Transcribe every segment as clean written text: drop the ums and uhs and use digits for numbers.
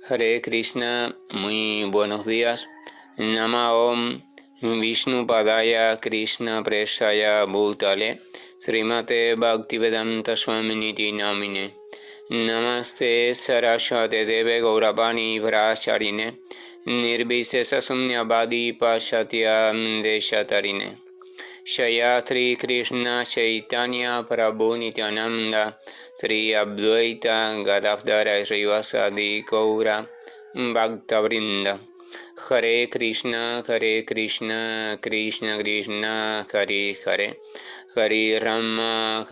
Hare Krishna, muy buenos días. Nama Om Vishnu Padaya Krishna Preshaya Bhutale Srimate Bhaktivedanta Swaminiti Namine Namaste Saraswate Deve Gauravani Vracharine Nirvisesa Sumnyabadi Pashatya Deshatarine Shayatri Krishna Chaitanya Prabhu Nityananda Sri Advaita Gadadhara Srivasadi Gaura Bhaktavrinda Hare Krishna Krishna Krishna Hare Hare Hare Rama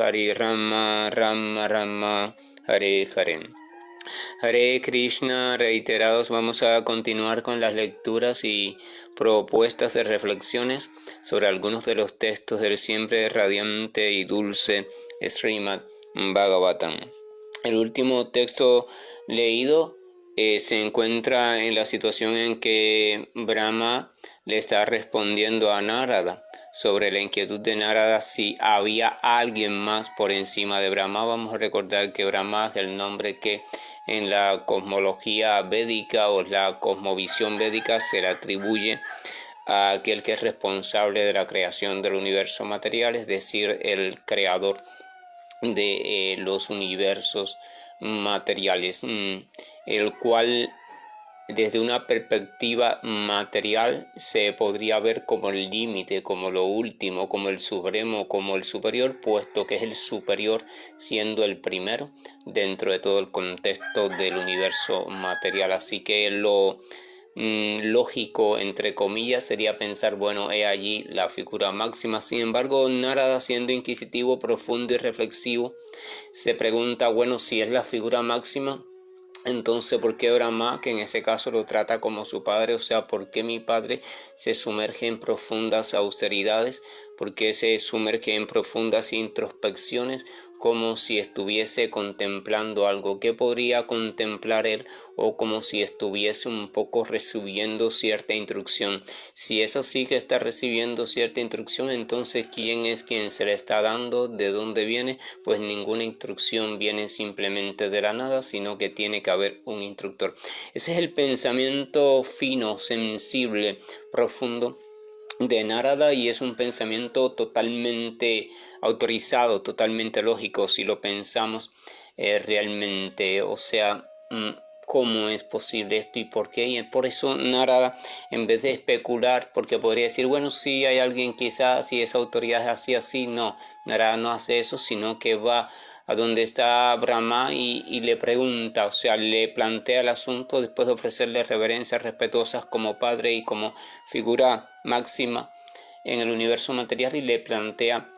Rama Rama Hare Hare. Hare Krishna, reiterados, vamos a continuar con las lecturas y propuestas de reflexiones sobre algunos de los textos del siempre radiante y dulce Srimad Bhagavatam. El último texto leído se encuentra en la situación en que Brahma le está respondiendo a Narada sobre la inquietud de Narada si había alguien más por encima de Brahma. Vamos a recordar que Brahma es el nombre que en la cosmología védica o la cosmovisión védica se le atribuye a aquel que es responsable de la creación del universo material, es decir, el creador de los universos materiales, el cual desde una perspectiva material se podría ver como el límite, como lo último, como el supremo, como el superior, puesto que es el superior siendo el primero dentro de todo el contexto del universo material. Así que lo lógico, entre comillas, sería pensar, bueno, he allí la figura máxima. Sin embargo, Narada, siendo inquisitivo, profundo y reflexivo, se pregunta, bueno, si es la figura máxima, entonces, ¿por qué Brahma, que en ese caso lo trata como su padre? O sea, ¿por qué mi padre se sumerge en profundas austeridades? ¿Por qué se sumerge en profundas introspecciones como si estuviese contemplando algo? ¿Qué podría contemplar él? O como si estuviese un poco recibiendo cierta instrucción. Si es así que está recibiendo cierta instrucción, entonces ¿quién es quien se le está dando? ¿De dónde viene? Pues ninguna instrucción viene simplemente de la nada, sino que tiene que haber un instructor. Ese es el pensamiento fino, sensible, profundo de Narada, y es un pensamiento totalmente autorizado, totalmente lógico si lo pensamos realmente. O sea, ¿cómo es posible esto y por qué? Y por eso Narada, en vez de especular, porque podría decir, bueno, sí hay alguien quizás, si esa autoridad es así, no. Narada no hace eso, sino que va a donde está Brahma y le pregunta, o sea, le plantea el asunto después de ofrecerle reverencias respetuosas como padre y como figura máxima en el universo material, y le plantea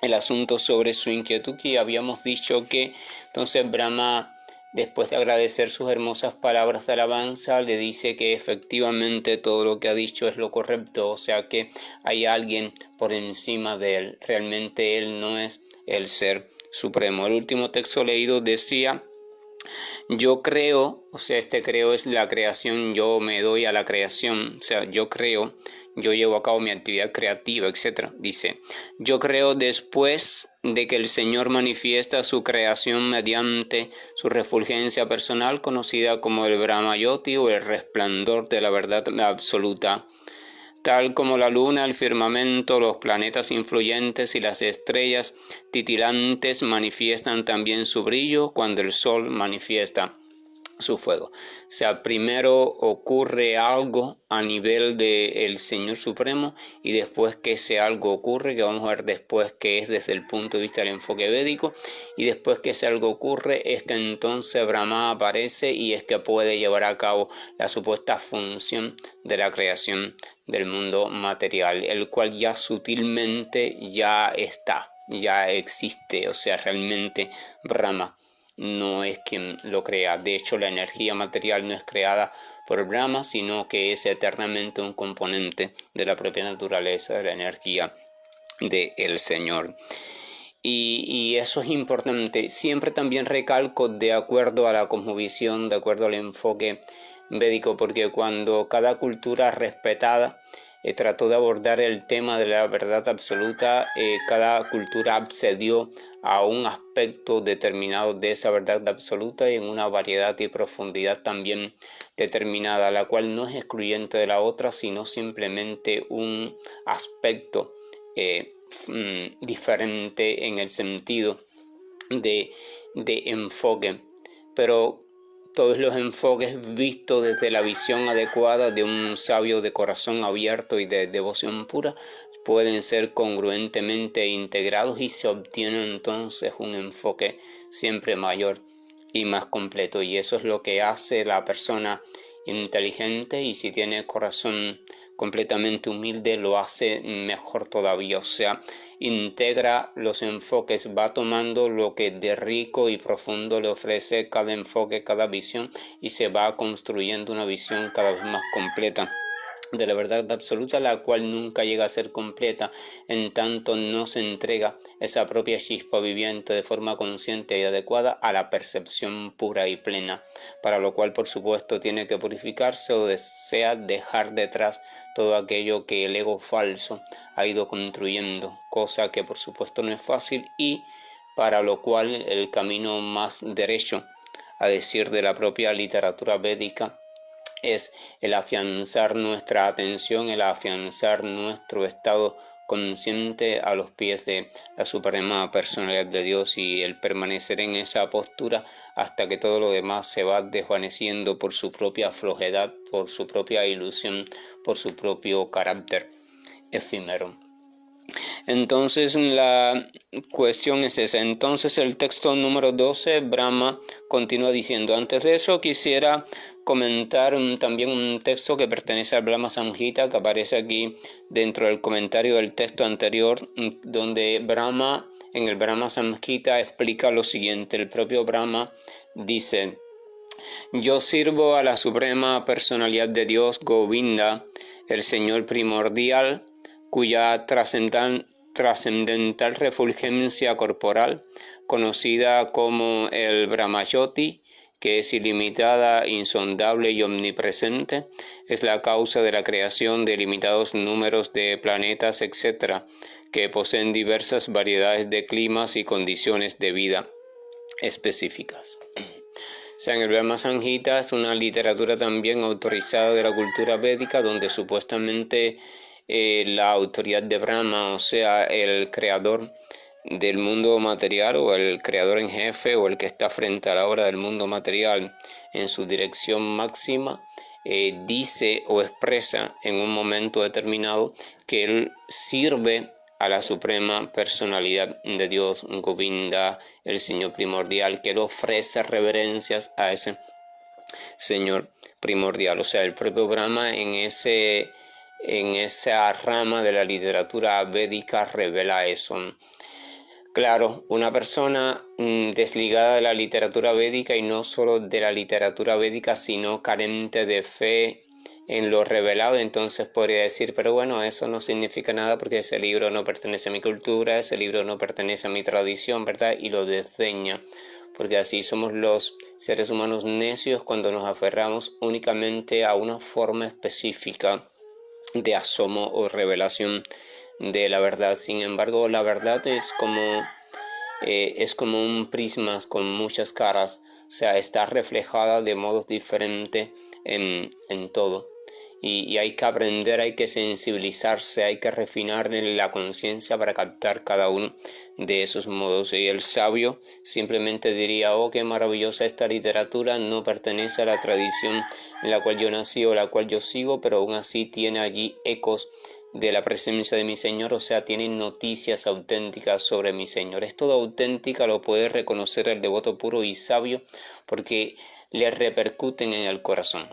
el asunto sobre su inquietud. Y habíamos dicho que entonces Brahma, después de agradecer sus hermosas palabras de alabanza, le dice que efectivamente todo lo que ha dicho es lo correcto, o sea que hay alguien por encima de él, realmente él no es el ser supremo. El último texto leído decía, yo creo, o sea, este creo es la creación, yo me doy a la creación, o sea, yo creo, yo llevo a cabo mi actividad creativa, etc. Dice, yo creo después de que el Señor manifiesta su creación mediante su refulgencia personal, conocida como el Brahmayoti o el resplandor de la verdad absoluta. Tal como la luna, el firmamento, los planetas influyentes y las estrellas titilantes manifiestan también su brillo cuando el sol manifiesta su fuego. O sea, primero ocurre algo a nivel del Señor Supremo, y después que ese algo ocurre, que vamos a ver después que es desde el punto de vista del enfoque védico, y después que ese algo ocurre es que entonces Brahma aparece y es que puede llevar a cabo la supuesta función de la creación del mundo material, el cual ya sutilmente ya está, ya existe. O sea, realmente Brahma no es quien lo crea. De hecho, la energía material no es creada por Brahma, sino que es eternamente un componente de la propia naturaleza de la energía del Señor. Y eso es importante. Siempre también recalco, de acuerdo a la cosmovisión, de acuerdo al enfoque védico, porque cuando cada cultura respetada trató de abordar el tema de la verdad absoluta, cada cultura accedió a un aspecto determinado de esa verdad absoluta y en una variedad y profundidad también determinada, la cual no es excluyente de la otra, sino simplemente un aspecto diferente en el sentido de enfoque, pero todos los enfoques vistos desde la visión adecuada de un sabio de corazón abierto y de devoción pura pueden ser congruentemente integrados y se obtiene entonces un enfoque siempre mayor y más completo, y eso es lo que hace la persona inteligente, y si tiene corazón completamente humilde lo hace mejor todavía, o sea, integra los enfoques, va tomando lo que de rico y profundo le ofrece cada enfoque, cada visión, y se va construyendo una visión cada vez más completa de la verdad absoluta, la cual nunca llega a ser completa en tanto no se entrega esa propia chispa viviente de forma consciente y adecuada a la percepción pura y plena, para lo cual por supuesto tiene que purificarse o desea dejar detrás todo aquello que el ego falso ha ido construyendo, cosa que por supuesto no es fácil, y para lo cual el camino más derecho, a decir de la propia literatura védica, es el afianzar nuestra atención, el afianzar nuestro estado consciente a los pies de la suprema personalidad de Dios, y el permanecer en esa postura hasta que todo lo demás se va desvaneciendo por su propia flojedad, por su propia ilusión, por su propio carácter efímero. Entonces la cuestión es esa. Entonces el texto número 12, Brahma continúa diciendo: antes de eso quisiera comentar también un texto que pertenece al Brahma Samhita, que aparece aquí dentro del comentario del texto anterior, donde Brahma, en el Brahma Samhita, explica lo siguiente. El propio Brahma dice: yo sirvo a la suprema personalidad de Dios, Govinda, el Señor primordial, cuya trascendental refulgencia corporal, conocida como el Brahmayoti, que es ilimitada, insondable y omnipresente, es la causa de la creación de limitados números de planetas, etc., que poseen diversas variedades de climas y condiciones de vida específicas. O sea, en el Brahma Samhita es una literatura también autorizada de la cultura védica, donde supuestamente la autoridad de Brahma, o sea, el creador del mundo material, o el creador en jefe, o el que está frente a la obra del mundo material en su dirección máxima, dice o expresa en un momento determinado que él sirve a la suprema personalidad de Dios, Govinda, el Señor primordial, que él ofrece reverencias a ese Señor primordial. O sea, el propio Brahma en esa rama de la literatura védica revela eso. Claro, una persona desligada de la literatura védica, y no solo de la literatura védica, sino carente de fe en lo revelado, entonces podría decir: pero bueno, eso no significa nada porque ese libro no pertenece a mi cultura, ese libro no pertenece a mi tradición, ¿verdad? Y lo desdeña, porque así somos los seres humanos necios cuando nos aferramos únicamente a una forma específica de asomo o revelación de la verdad. Sin embargo, la verdad es como un prisma con muchas caras, o sea, está reflejada de modos diferentes en todo. Y hay que aprender, hay que sensibilizarse, hay que refinar la conciencia para captar cada uno de esos modos. Y el sabio simplemente diría: oh, qué maravillosa esta literatura, no pertenece a la tradición en la cual yo nací o la cual yo sigo, pero aún así tiene allí ecos de la presencia de mi Señor, o sea, tiene noticias auténticas sobre mi Señor. Es todo auténtica, lo puede reconocer el devoto puro y sabio, porque le repercuten en el corazón.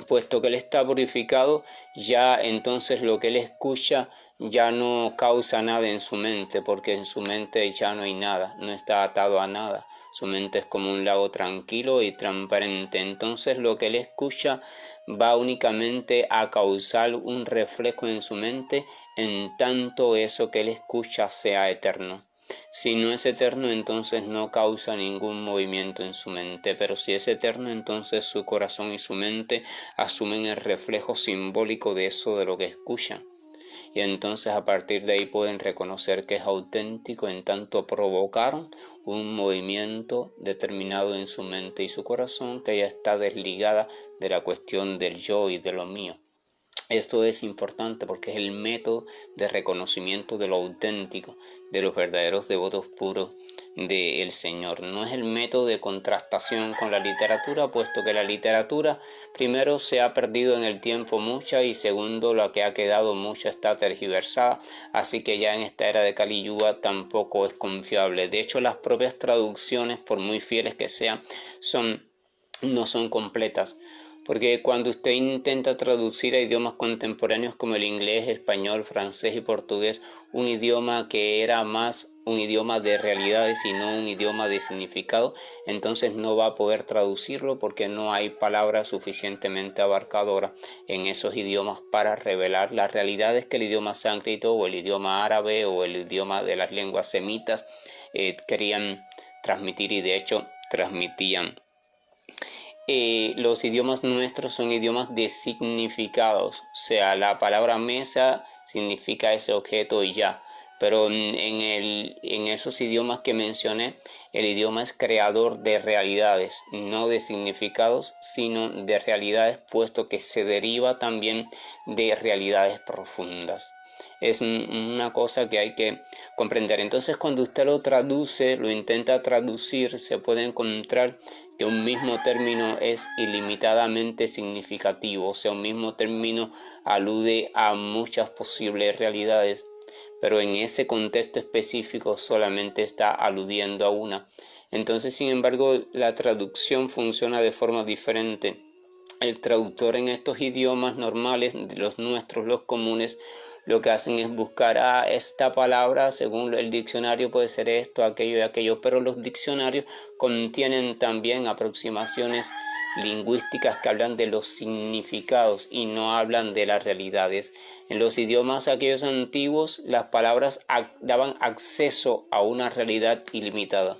Puesto que él está purificado, ya entonces lo que él escucha ya no causa nada en su mente, porque en su mente ya no hay nada, no está atado a nada. Su mente es como un lago tranquilo y transparente. Entonces lo que él escucha va únicamente a causar un reflejo en su mente, en tanto eso que él escucha sea eterno. Si no es eterno, entonces no causa ningún movimiento en su mente, pero si es eterno, entonces su corazón y su mente asumen el reflejo simbólico de eso de lo que escuchan. Y entonces a partir de ahí pueden reconocer que es auténtico en tanto provocaron un movimiento determinado en su mente y su corazón que ya está desligada de la cuestión del yo y de lo mío. Esto es importante porque es el método de reconocimiento de lo auténtico, de los verdaderos devotos puros del Señor. No es el método de contrastación con la literatura, puesto que la literatura, primero, se ha perdido en el tiempo mucha y segundo, la que ha quedado mucha está tergiversada, así que ya en esta era de Kali Yuga tampoco es confiable. De hecho, las propias traducciones, por muy fieles que sean, no son completas. Porque cuando usted intenta traducir a idiomas contemporáneos como el inglés, español, francés y portugués, un idioma que era más un idioma de realidades y no un idioma de significado, entonces no va a poder traducirlo porque no hay palabras suficientemente abarcadoras en esos idiomas para revelar las realidades que el idioma sánscrito o el idioma árabe o el idioma de las lenguas semitas querían transmitir y de hecho transmitían. Los idiomas nuestros son idiomas de significados, o sea, la palabra mesa significa ese objeto y ya, pero en esos idiomas que mencioné, el idioma es creador de realidades, no de significados, sino de realidades, puesto que se deriva también de realidades profundas. Es una cosa que hay que comprender. Entonces, cuando usted lo traduce, lo intenta traducir, se puede encontrar que un mismo término es ilimitadamente significativo, o sea, un mismo término alude a muchas posibles realidades, pero en ese contexto específico solamente está aludiendo a una. Entonces, sin embargo, la traducción funciona de forma diferente. El traductor en estos idiomas normales, los nuestros, los comunes, lo que hacen es buscar esta palabra, según el diccionario puede ser esto, aquello y aquello, pero los diccionarios contienen también aproximaciones lingüísticas que hablan de los significados y no hablan de las realidades. En los idiomas aquellos antiguos, las palabras daban acceso a una realidad ilimitada.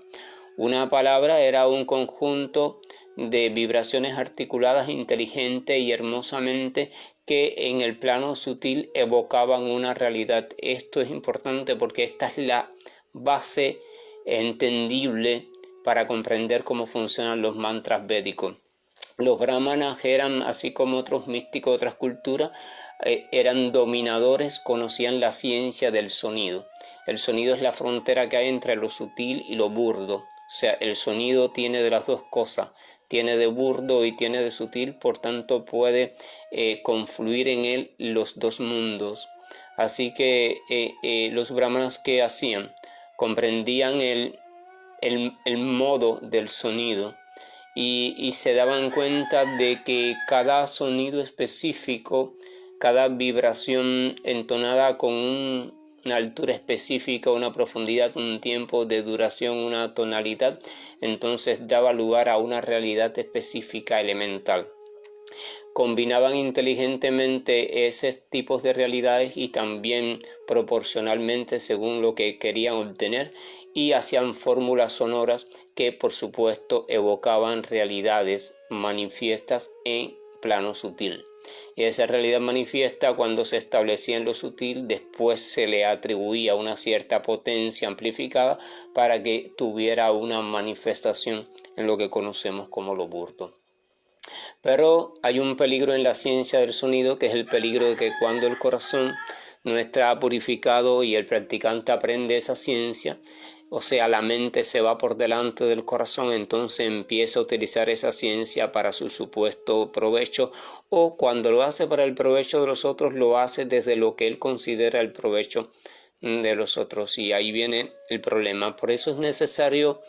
Una palabra era un conjunto de vibraciones articuladas inteligente y hermosamente que en el plano sutil evocaban una realidad. Esto es importante porque esta es la base entendible para comprender cómo funcionan los mantras védicos. Los brahmanas eran, así como otros místicos de otras culturas, eran dominadores, conocían la ciencia del sonido. El sonido es la frontera que hay entre lo sutil y lo burdo. O sea, el sonido tiene de las dos cosas, tiene de burdo y tiene de sutil, por tanto puede confluir en él los dos mundos. Así que los brahmanas, ¿qué hacían? Comprendían el modo del sonido y se daban cuenta de que cada sonido específico, cada vibración entonada con una altura específica, una profundidad, un tiempo de duración, una tonalidad, entonces daba lugar a una realidad específica elemental. Combinaban inteligentemente esos tipos de realidades y también proporcionalmente según lo que querían obtener y hacían fórmulas sonoras que por supuesto evocaban realidades manifiestas en plano sutil. Y esa realidad manifiesta, cuando se establecía en lo sutil, después se le atribuía una cierta potencia amplificada para que tuviera una manifestación en lo que conocemos como lo burdo. Pero hay un peligro en la ciencia del sonido, que es el peligro de que cuando el corazón no está purificado y el practicante aprende esa ciencia, o sea, la mente se va por delante del corazón, entonces empieza a utilizar esa ciencia para su supuesto provecho, o cuando lo hace para el provecho de los otros, lo hace desde lo que él considera el provecho de los otros, y ahí viene el problema. Por eso es necesario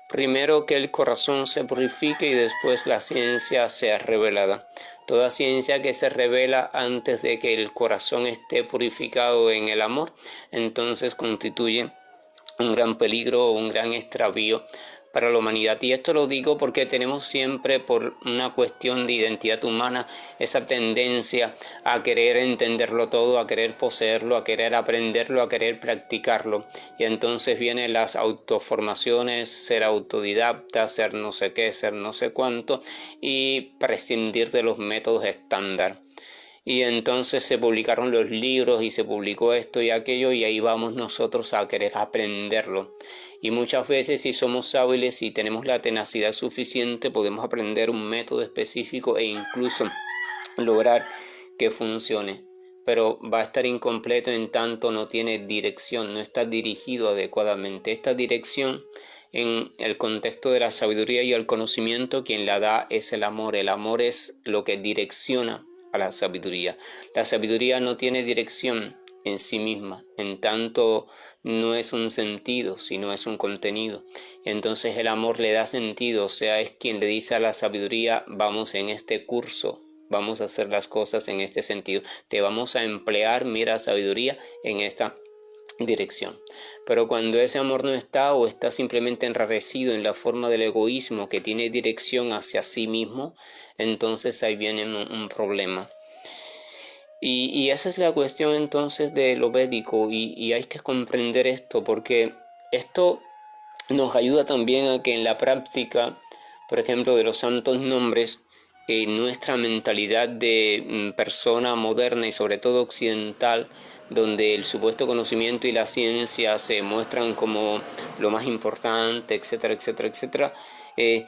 primero que el corazón se purifique y después la ciencia sea revelada. Toda ciencia que se revela antes de que el corazón esté purificado en el amor, entonces constituye un gran peligro o un gran extravío para la humanidad. Y esto lo digo porque tenemos siempre, por una cuestión de identidad humana, esa tendencia a querer entenderlo todo, a querer poseerlo, a querer aprenderlo, a querer practicarlo. Y entonces vienen las autoformaciones, ser autodidacta, ser no sé qué, ser no sé cuánto, y prescindir de los métodos estándar. Y entonces se publicaron los libros y se publicó esto y aquello, y ahí vamos nosotros a querer aprenderlo. Y muchas veces, si somos hábiles y tenemos la tenacidad suficiente, podemos aprender un método específico e incluso lograr que funcione. Pero va a estar incompleto en tanto no tiene dirección, no está dirigido adecuadamente. Esta dirección, en el contexto de la sabiduría y el conocimiento, quien la da es el amor. El amor es lo que direcciona a la sabiduría. La sabiduría no tiene dirección en sí misma, en tanto no es un sentido, sino es un contenido. Entonces el amor le da sentido, o sea, es quien le dice a la sabiduría: vamos en este curso, vamos a hacer las cosas en este sentido, te vamos a emplear, mira, sabiduría, en esta dirección. Pero cuando ese amor no está, o está simplemente enrarecido en la forma del egoísmo que tiene dirección hacia sí mismo, entonces ahí viene un problema. Y esa es la cuestión entonces de lo védico, y hay que comprender esto, porque esto nos ayuda también a que en la práctica, por ejemplo, de los santos nombres, nuestra mentalidad de persona moderna y sobre todo occidental, donde el supuesto conocimiento y la ciencia se muestran como lo más importante, etcétera, etcétera, etcétera,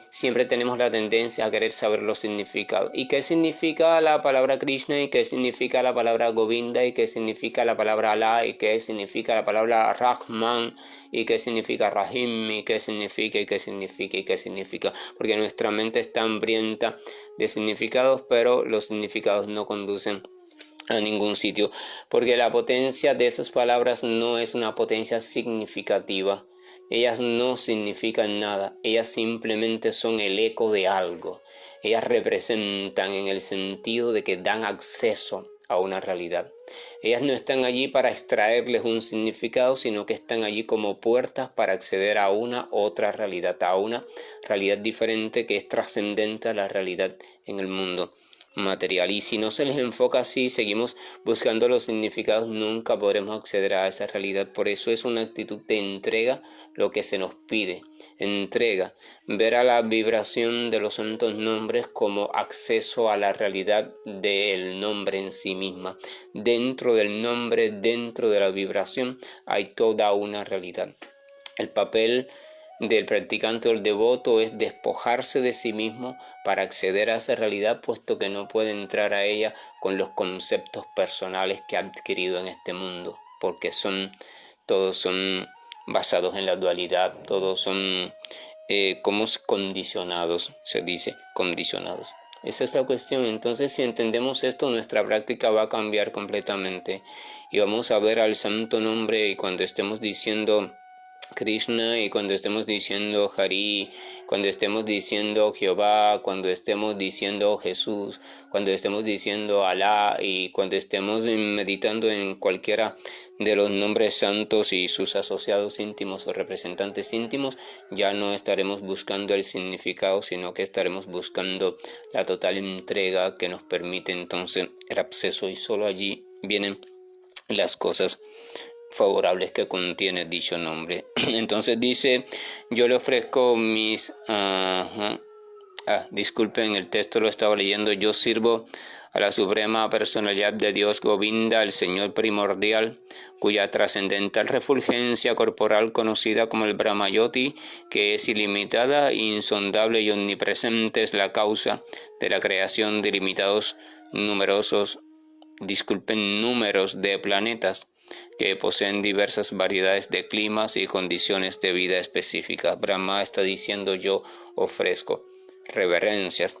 siempre tenemos la tendencia a querer saber los significados. ¿Y qué significa la palabra Krishna? ¿Y qué significa la palabra Govinda? ¿Y qué significa la palabra Allah? ¿Y qué significa la palabra Rahman? ¿Y qué significa Rahim? ¿Y qué significa? ¿Y qué significa? ¿Y qué significa? Porque nuestra mente está hambrienta de significados, pero los significados no conducen a ningún sitio, porque la potencia de esas palabras no es una potencia significativa. Ellas no significan nada, ellas simplemente son el eco de algo. Ellas representan en el sentido de que dan acceso a una realidad. Ellas no están allí para extraerles un significado, sino que están allí como puertas para acceder a una otra realidad, a una realidad diferente que es trascendente a la realidad en el mundo material. Y si no se les enfoca así, seguimos buscando los significados, nunca podremos acceder a esa realidad. Por eso es una actitud de entrega lo que se nos pide. Entrega, ver a la vibración de los santos nombres como acceso a la realidad del nombre en sí misma. Dentro del nombre, dentro de la vibración, hay toda una realidad. El papel del practicante o el devoto es despojarse de sí mismo para acceder a esa realidad, puesto que no puede entrar a ella con los conceptos personales que ha adquirido en este mundo, porque todos son basados en la dualidad, todos son como condicionados, se dice, condicionados. Esa es la cuestión. Entonces, si entendemos esto, nuestra práctica va a cambiar completamente y vamos a ver al santo nombre, y cuando estemos diciendo Krishna, y cuando estemos diciendo Hari, cuando estemos diciendo Jehová, cuando estemos diciendo Jesús, cuando estemos diciendo Alá, y cuando estemos meditando en cualquiera de los nombres santos y sus asociados íntimos o representantes íntimos, ya no estaremos buscando el significado, sino que estaremos buscando la total entrega que nos permite entonces el acceso, y solo allí vienen las cosas favorables que contiene dicho nombre. Entonces dice: yo le ofrezco mis... disculpen, el texto lo estaba leyendo. Yo sirvo a la suprema personalidad de Dios Govinda, el Señor primordial, cuya trascendental refulgencia corporal, conocida como el Brahmayoti, que es ilimitada, insondable y omnipresente, es la causa de la creación de números de planetas que poseen diversas variedades de climas y condiciones de vida específicas. Brahma está diciendo: yo ofrezco reverencias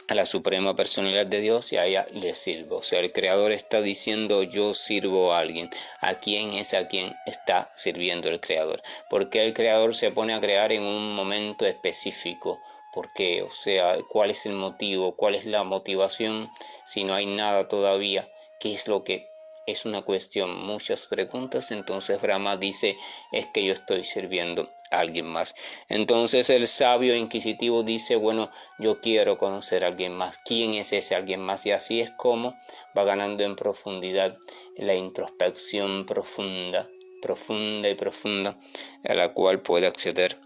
a la suprema personalidad de Dios y a ella le sirvo. O sea, el creador está diciendo: yo sirvo a alguien. ¿A quién es a quien está sirviendo el creador? Porque el creador se pone a crear en un momento específico. ¿Por qué? O sea, ¿cuál es el motivo? ¿Cuál es la motivación si no hay nada todavía? ¿Qué es lo que es una cuestión? Muchas preguntas. Entonces Brahma dice: es que yo estoy sirviendo a alguien más. Entonces el sabio inquisitivo dice, bueno, yo quiero conocer a alguien más. ¿Quién es ese alguien más? Y así es como va ganando en profundidad la introspección profunda y profunda, a la cual puede acceder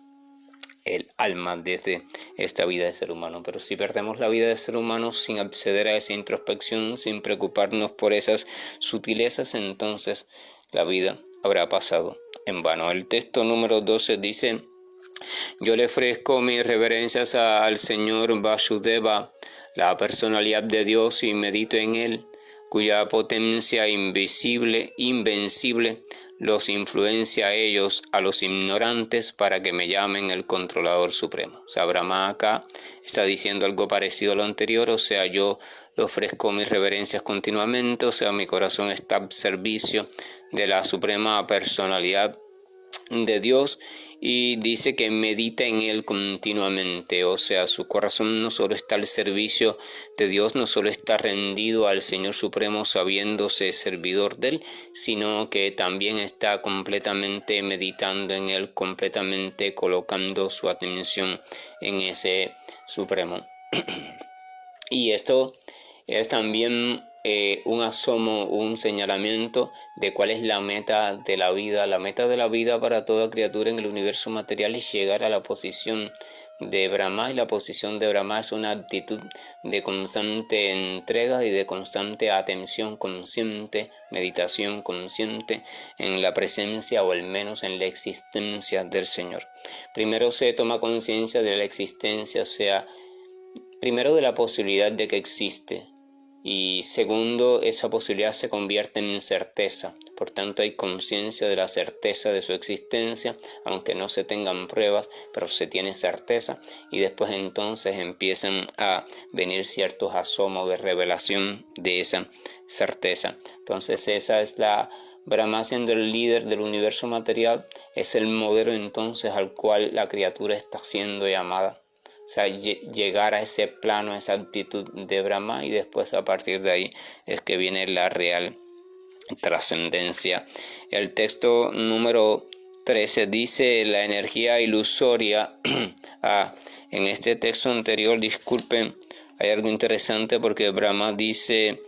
el alma desde esta vida de ser humano. Pero si perdemos la vida de ser humano sin acceder a esa introspección, sin preocuparnos por esas sutilezas, entonces la vida habrá pasado en vano. El texto número 12 dice: yo le ofrezco mis reverencias al Señor Vasudeva, la personalidad de Dios, y medito en él, cuya potencia invisible, invencible, los influencia a ellos, a los ignorantes, para que me llamen el controlador supremo. O sea, Brahma acá está diciendo algo parecido a lo anterior, o sea, yo le ofrezco mis reverencias continuamente, o sea, mi corazón está al servicio de la suprema personalidad de Dios, y dice que medita en él continuamente, o sea, su corazón no solo está al servicio de Dios, no solo está rendido al Señor Supremo sabiéndose servidor de él, sino que también está completamente meditando en él, completamente colocando su atención en ese Supremo. Y esto es también un asomo, un señalamiento de cuál es la meta de la vida. La meta de la vida para toda criatura en el universo material es llegar a la posición de Brahma, y la posición de Brahma es una actitud de constante entrega y de constante atención consciente, meditación consciente en la presencia, o al menos en la existencia del Señor. Primero se toma conciencia de la existencia, o sea, primero de la posibilidad de que existe, y segundo, esa posibilidad se convierte en certeza. Por tanto, hay conciencia de la certeza de su existencia, aunque no se tengan pruebas, pero se tiene certeza, y después entonces empiezan a venir ciertos asomos de revelación de esa certeza. Entonces esa es la Brahma, siendo el líder del universo material, es el modelo entonces al cual la criatura está siendo llamada. O sea, llegar a ese plano, a esa actitud de Brahma, y después a partir de ahí es que viene la real trascendencia. El texto número 13 dice: la energía ilusoria. En este texto anterior, disculpen, hay algo interesante, porque Brahma dice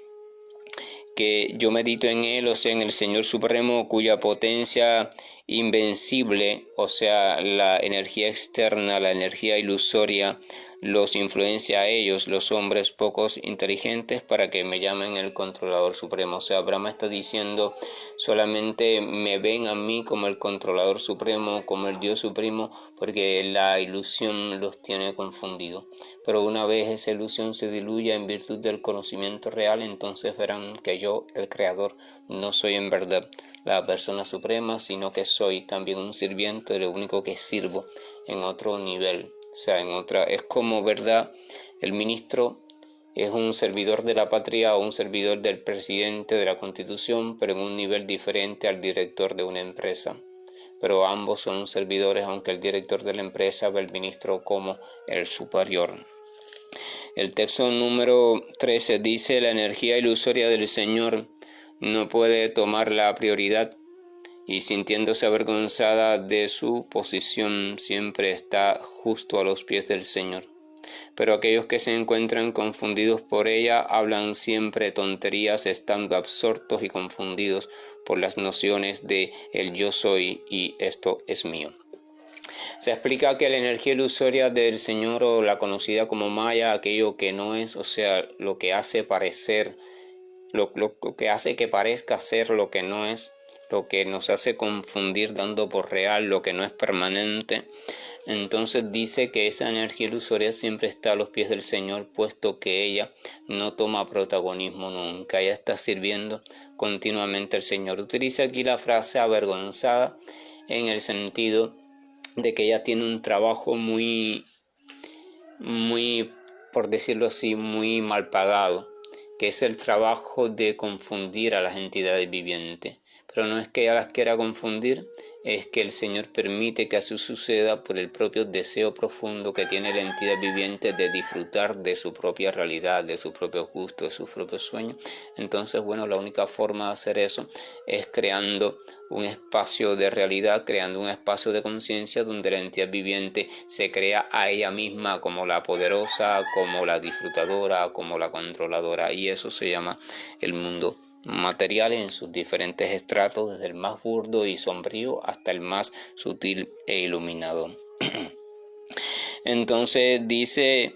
que yo medito en él, o sea, en el Señor Supremo, cuya potencia invencible, o sea, la energía externa, la energía ilusoria, los influencia a ellos, los hombres pocos inteligentes, para que me llamen el controlador supremo. O sea, Brahma está diciendo, solamente me ven a mí como el controlador supremo, como el Dios supremo, porque la ilusión los tiene confundidos. Pero una vez esa ilusión se diluya en virtud del conocimiento real, entonces verán que yo, el Creador, no soy en verdad la persona suprema, sino que soy también un sirviente, de lo único que sirvo en otro nivel. O sea, es como, ¿verdad? El ministro es un servidor de la patria o un servidor del presidente de la Constitución, pero en un nivel diferente al director de una empresa. Pero ambos son servidores, aunque el director de la empresa ve al ministro como el superior. El texto número 13 dice: la energía ilusoria del Señor no puede tomar la prioridad, y sintiéndose avergonzada de su posición, siempre está justo a los pies del Señor. Pero aquellos que se encuentran confundidos por ella hablan siempre tonterías, estando absortos y confundidos por las nociones de el yo soy y esto es mío. Se explica que la energía ilusoria del Señor, o la conocida como Maya, aquello que no es, o sea, lo que hace parecer, lo que hace que parezca ser lo que no es, lo que nos hace confundir dando por real lo que no es permanente. Entonces dice que esa energía ilusoria siempre está a los pies del Señor, puesto que ella no toma protagonismo nunca, ella está sirviendo continuamente al Señor. Utiliza aquí la frase avergonzada en el sentido de que ella tiene un trabajo muy, por decirlo así, muy mal pagado, que es el trabajo de confundir a las entidades vivientes. Pero no es que ella las quiera confundir, es que el Señor permite que así suceda por el propio deseo profundo que tiene la entidad viviente de disfrutar de su propia realidad, de su propio gusto, de sus propios sueños. Entonces, bueno, la única forma de hacer eso es creando un espacio de realidad, creando un espacio de conciencia donde la entidad viviente se crea a ella misma como la poderosa, como la disfrutadora, como la controladora, y eso se llama el mundo material en sus diferentes estratos, desde el más burdo y sombrío hasta el más sutil e iluminado. Entonces dice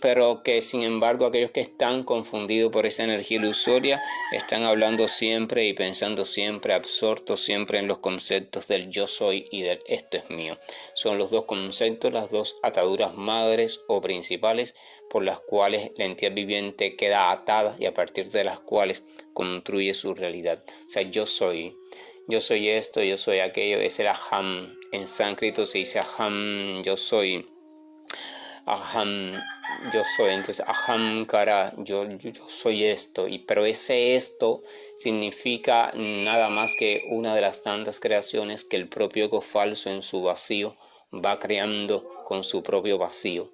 pero que sin embargo aquellos que están confundidos por esa energía ilusoria están hablando siempre y pensando siempre, absortos siempre en los conceptos del yo soy y del esto es mío. Son los dos conceptos, las dos ataduras madres o principales por las cuales la entidad viviente queda atada y a partir de las cuales construye su realidad. O sea, yo soy esto, yo soy aquello, es el aham. En sánscrito se dice aham, yo soy. Aham, yo soy, entonces ahamkara, yo soy esto, pero ese esto significa nada más que una de las tantas creaciones que el propio ego falso en su vacío va creando con su propio vacío.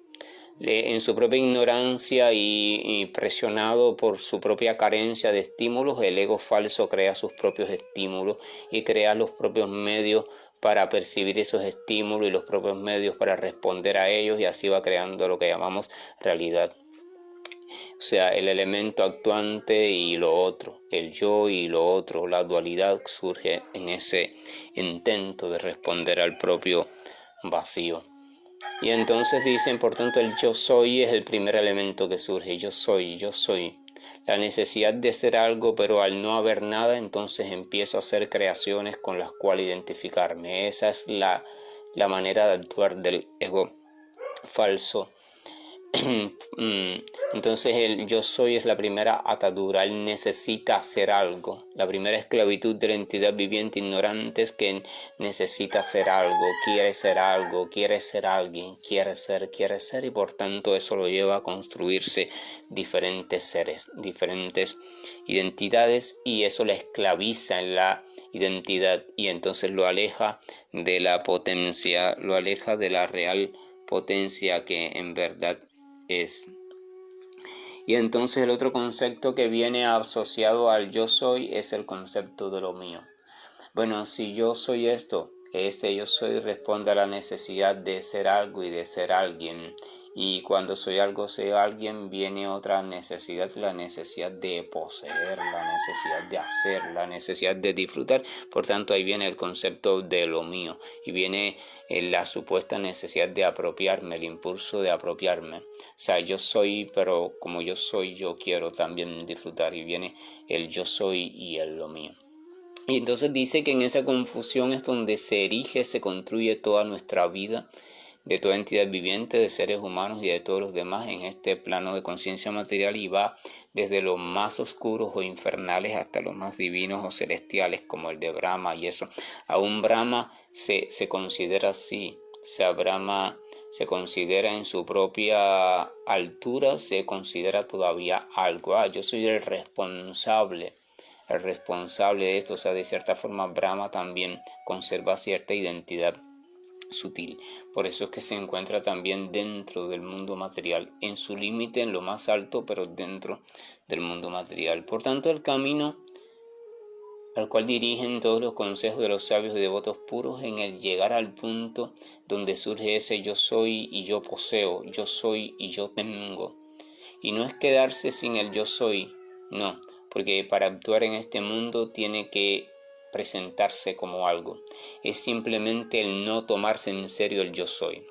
En su propia ignorancia y presionado por su propia carencia de estímulos, el ego falso crea sus propios estímulos y crea los propios medios para percibir esos estímulos y los propios medios para responder a ellos, y así va creando lo que llamamos realidad. O sea, el elemento actuante y lo otro, el yo y lo otro, la dualidad surge en ese intento de responder al propio vacío. Y entonces dicen, por tanto, el yo soy es el primer elemento que surge. Yo soy. La necesidad de ser algo, pero al no haber nada, entonces empiezo a hacer creaciones con las cuales identificarme. Esa es la manera de actuar del ego falso. Entonces el yo soy es la primera atadura. Él necesita hacer algo. La primera esclavitud de la entidad viviente ignorante es que necesita hacer algo, quiere ser alguien, quiere ser, y por tanto eso lo lleva a construirse diferentes seres, diferentes identidades, y eso le esclaviza en la identidad y entonces lo aleja de la potencia, lo aleja de la real potencia que en verdad es. Y entonces el otro concepto que viene asociado al yo soy es el concepto de lo mío. Bueno, si yo soy esto, este yo soy responde a la necesidad de ser algo y de ser alguien. Y cuando soy algo, soy alguien, viene otra necesidad, la necesidad de poseer, la necesidad de hacer, la necesidad de disfrutar. Por tanto, ahí viene el concepto de lo mío y viene la supuesta necesidad de apropiarme, el impulso de apropiarme. O sea, yo soy, pero como yo soy, yo quiero también disfrutar, y viene el yo soy y el lo mío. Y entonces dice que en esa confusión es donde se erige, se construye toda nuestra vida, de toda entidad viviente, de seres humanos y de todos los demás en este plano de conciencia material, y va desde los más oscuros o infernales hasta los más divinos o celestiales, como el de Brahma y eso. Aún Brahma se considera así, o sea, Brahma se considera en su propia altura, se considera todavía algo. Yo soy el responsable de esto. O sea, de cierta forma Brahma también conserva cierta identidad sutil. Por eso es que se encuentra también dentro del mundo material, en su límite, en lo más alto, pero dentro del mundo material. Por tanto, el camino al cual dirigen todos los consejos de los sabios y devotos puros, en el llegar al punto donde surge ese yo soy y yo poseo, yo soy y yo tengo. Y no es quedarse sin el yo soy, no, porque para actuar en este mundo tiene que presentarse como algo. Es simplemente el no tomarse en serio el yo soy,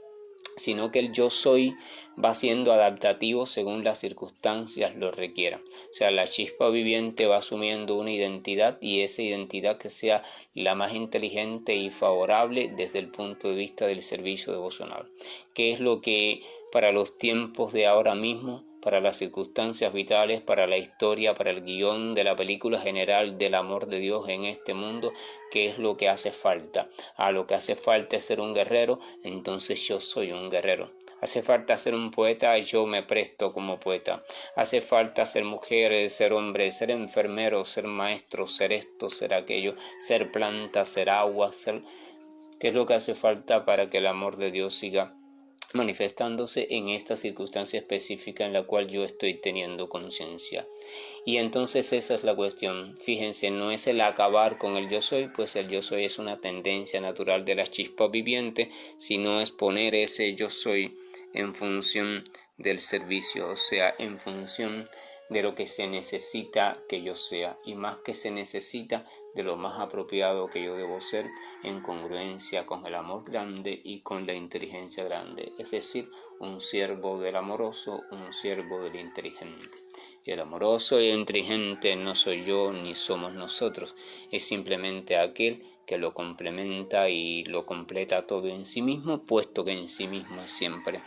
sino que el yo soy va siendo adaptativo según las circunstancias lo requieran. O sea, la chispa viviente va asumiendo una identidad, y esa identidad que sea la más inteligente y favorable desde el punto de vista del servicio devocional, que es lo que para los tiempos de ahora mismo para las circunstancias vitales, para la historia, para el guión de la película general del amor de Dios en este mundo, que es lo que hace falta. Lo que hace falta es ser un guerrero, entonces yo soy un guerrero. Hace falta ser un poeta, yo me presto como poeta. Hace falta ser mujer, ser hombre, ser enfermero, ser maestro, ser esto, ser aquello, ser planta, ser agua, ser... ¿Qué es lo que hace falta para que el amor de Dios siga manifestándose en esta circunstancia específica en la cual yo estoy teniendo conciencia? Y entonces esa es la cuestión. Fíjense, no es el acabar con el yo soy, pues el yo soy es una tendencia natural de la chispa viviente, sino es poner ese yo soy en función del servicio, o sea, en función de lo que se necesita que yo sea, y más que se necesita, de lo más apropiado que yo debo ser, en congruencia con el amor grande y con la inteligencia grande, es decir, un siervo del amoroso, un siervo del inteligente. Y el amoroso y el inteligente no soy yo ni somos nosotros, es simplemente aquel que lo complementa y lo completa todo en sí mismo, puesto que en sí mismo es siempre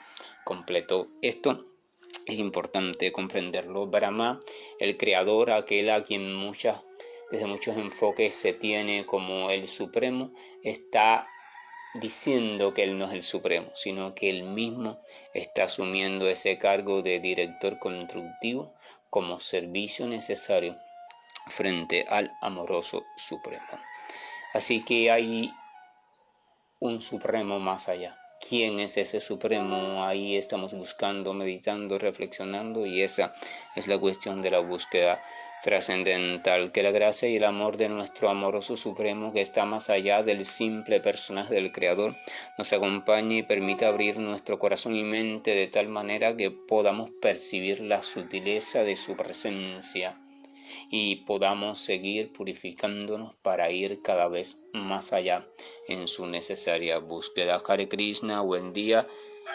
completo. Esto es importante comprenderlo. Brahma, el creador, aquel a quien desde muchos enfoques se tiene como el supremo, está diciendo que él no es el supremo, sino que él mismo está asumiendo ese cargo de director constructivo como servicio necesario frente al amoroso supremo. Así que hay un supremo más allá. ¿Quién es ese supremo? Ahí estamos buscando, meditando, reflexionando, y esa es la cuestión de la búsqueda trascendental, que la gracia y el amor de nuestro amoroso supremo, que está más allá del simple personaje del Creador, nos acompañe y permita abrir nuestro corazón y mente de tal manera que podamos percibir la sutileza de su presencia y podamos seguir purificándonos para ir cada vez más allá en su necesaria búsqueda. Hare Krishna, buen día,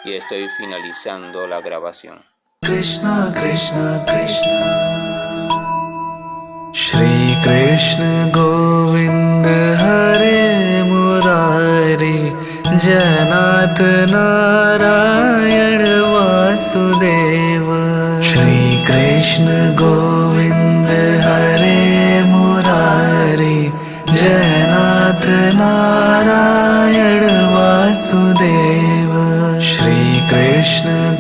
y estoy finalizando la grabación. Krishna Krishna Krishna Shri Krishna Govind Hare Murari Janat Narayan Vasudeva Shri Krishna Govind Hare Murari Janat Narayan Vasudeva Shri Krishna